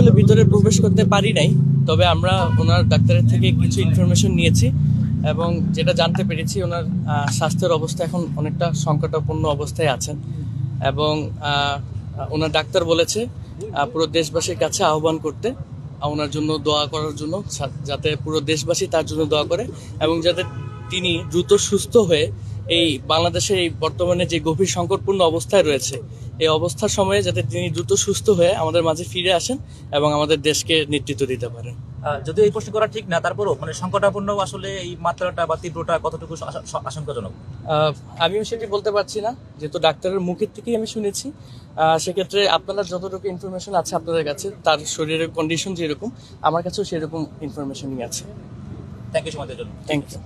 আসলে ভিতরে প্রবেশ করতে পারি নাই, তবে আমরা ওনার ডাক্তারের থেকে কিছু ইনফরমেশন নিয়েছি এবং যেটা জানতে পেরেছি ওনার স্বাস্থ্যের অবস্থা এখন অনেকটা সংকটাপন্ন অবস্থায় আছেন এবং ওনার ডাক্তার বলেছে পুরো দেশবাসীর কাছে আহ্বান করতে, ওনার জন্য দোয়া করার জন্য, যাতে পুরো দেশবাসী তার জন্য দোয়া করে এবং যাতে তিনি দ্রুত সুস্থ হয়ে এই বাংলাদেশের এই বর্তমানে যে গভীর সংকটপূর্ণ অবস্থায় রয়েছে এই অবস্থার সময়ে যাতে তিনি দ্রুত সুস্থ হয়ে আমাদের মাঝে ফিরে আসেন এবং আমাদের দেশকে নেতৃত্ব দিতে পারেন। যদিও এই প্রশ্ন করা ঠিক না, তারপরও মানে সংকটাপন্ন আসলে এই মাত্রাটা বা তীব্রতা কতটুকু আশঙ্কাজনক আমিও সেটি বলতে পারছি না, যেহেতু ডাক্তারের মুখের থেকেই আমি শুনেছি। সেক্ষেত্রে আপনারা যতটুকু ইনফরমেশন আছে আপনাদের কাছে, তার শরীরের কন্ডিশন যেরকম, আমার কাছেও সেরকম ইনফরমেশনই আছে। Thank you so much. Thank you.